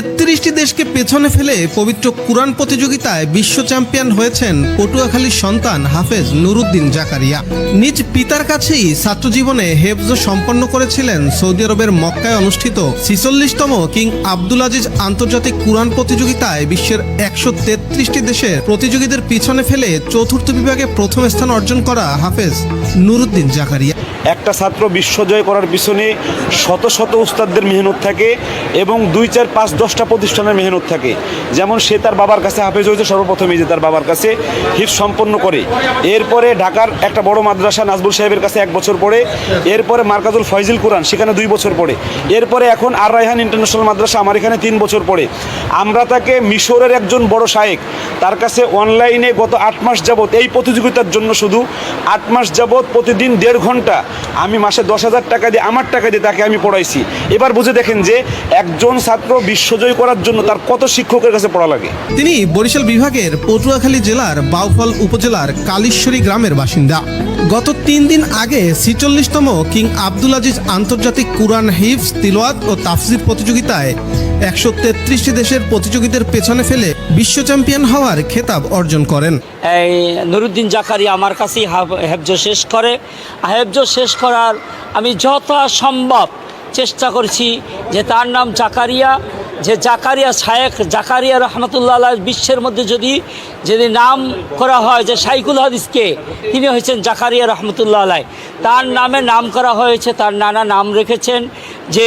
১৩৩টি দেশকে পেছনে ফেলে পবিত্র কুরআন প্রতিযোগিতায় বিশ্ব চ্যাম্পিয়ন হয়েছেন পটুয়াখালীর সন্তান হাফেজ নুরুদ্দিন জাকারিয়া। নিজ পিতার কাছেই ছাত্রজীবনে হেফজ সম্পন্ন করেছিলেন সৌদি আরবের মক্কায় অনুষ্ঠিত ৪৬তম কিং আব্দুল আজিজ আন্তর্জাতিক কুরআন প্রতিযোগিতায় বিশ্বের ১৩৩টি দেশের প্রতিযোগীদের পিছনে ফেলে চতুর্থ বিভাগে প্রথম স্থান অর্জন করা হাফেজ নুরুদ্দিন জাকারিয়া। একটা ছাত্র বিশ্বজয় করার পিছনে শত শত উস্তাদদের মেহনত থাকে এবং ২, ৪, ৫, ১০টা প্রতিষ্ঠানের মেহনত থাকে। যেমন সে তার বাবার কাছে হাফেজ হয়েছে সর্বপ্রথমে, যে তার বাবার কাছে হিফজ সম্পন্ন করে, এরপরে ঢাকার একটা বড় মাদ্রাসা নাজবুল সাহেবের কাছে ১ বছর পড়ে, এরপরে মার্কাজুল ফয়জিল কুরআন সেখানে ২ বছর পড়ে, এরপরে এখন আর রায়হান ইন্টারন্যাশনাল মাদ্রাসা আমার এখানে ৩ বছর পড়ে। আমরা তাকে মিশরের একজন বড় শায়েখ তার কাছে অনলাইনে গত ৮ মাস যাবৎ এই প্রতিযোগিতার জন্য শুধু ৮ মাস যাবৎ প্রতিদিন ১.৫ ঘন্টা আমি মাসে ১০,০০০ টাকা দিয়ে আমার টাকা দিয়ে তাকে আমি পড়াইছি। এবার বুঝে দেখেন যে একজন ছাত্র বিশ্বজয় করার জন্য তার কত শিক্ষকের কাছে পড়া লাগে। তিনি বরিশাল বিভাগের পটুয়াখালী জেলার বাউফল উপজেলার কালীশ্বরী গ্রামের বাসিন্দা। গত ৩ দিন আগে ৪৬তম কিং আব্দুল আজিজ আন্তর্জাতিক কুরআন হিফজ তিলাওয়াত ও তাফসির প্রতিযোগিতায় ১৩৩টি দেশের প্রতিযোগীদের পেছনে ফেলে বিশ্ব চ্যাম্পিয়ন হওয়ার খেতাব অর্জন করেন। এই নুরুদ্দিন জাকারিয়া আমার কাছেই হেফজ শেষ করে। হেফজ শেষ করার আমি যথাসম্ভব চেষ্টা করছি যে তার নাম জাকারিয়া, যে জাকারিয়া শায়েখ জাকারিয়া রহমতুল্লাহ আলাইহ বিশ্বের মধ্যে যদি নাম করা হয় যে শাইখুল হাদিসকে, তিনি হয়েছেন জাকারিয়া রহমতুল্লাহ আলাইহ। তার নামে নাম করা হয়েছে, তার নানা নাম রেখেছেন যে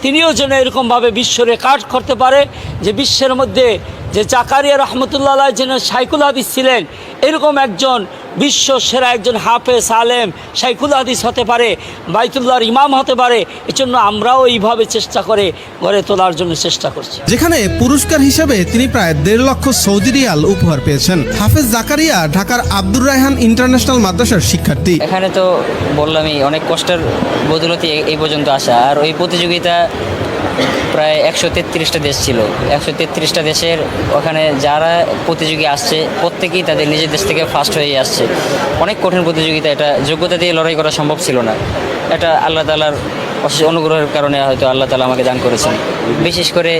তিনিও যেন এরকমভাবে বিশ্ব রেকর্ড করতে পারে যে বিশ্বের মধ্যে যে জাকারিয়া রহমতুল্লাহ আলাইহ যেন শাইখুল হাদিস ছিলেন, এরকম একজন বিশ্ব সেরা একজন হাফেজ আলেম শাইখুল হাদিস হতে পারে, বাইতুল্লাহর ইমাম হতে পারে। এজন্য আমরাও এইভাবে চেষ্টা করে গড়ে তোলার জন্য চেষ্টা করছি। যেখানে পুরস্কার হিসেবে তিনি প্রায় ১.৫ লক্ষ সৌদি রিয়াল উপহার পেয়েছেন। হাফেজ জাকারিয়া ঢাকার আব্দুর রায়হান ইন্টারন্যাশনাল মাদ্রাসার শিক্ষার্থী। এখানে তো বললামই অনেক কষ্টের বদৌলতে এই পর্যন্ত আসা। আর ওই প্রতিযোগিতা প্রায় ১৩৩টা দেশ ছিল। ১৩৩টা দেশের ওখানে যারা প্রতিযোগী আসছে প্রত্যেকেই তাদের নিজের দেশ থেকে ফার্স্ট হয়ে আসছে। অনেক কঠিন প্রতিযোগিতা, এটা যোগ্যতা দিয়ে লড়াই করা সম্ভব ছিল না। এটা আল্লাহ তাআলার অশেষ অনুগ্রহের কারণে হয়তো আল্লাহ তাআলা আমাকে দান করেছেন। বিশেষ করে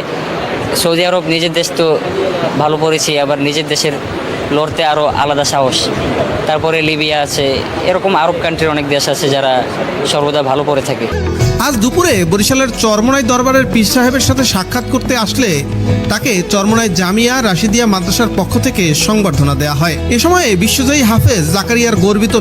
সৌদি আরব নিজের দেশ তো ভালো পড়েছি, আবার নিজের দেশের লড়তে আরও আলাদা সাহস। তারপরে লিবিয়া আছে, এরকম আরব কান্ট্রির অনেক দেশ আছে যারা সর্বদা ভালো পড়ে থাকে। আজ দুপুরে বরিশালের চরমোনাই দরবারের পীর সাহেবের সাথে সাক্ষাৎ করতে আসলে তাকে চরমোনাই জামিয়া রাশিদিয়া মাদ্রাসার পক্ষ থেকে সংবর্ধনা দেওয়া হয়। এ সময়ে বিশ্বজয়ী হাফেজ জাকারিয়ার গর্বিত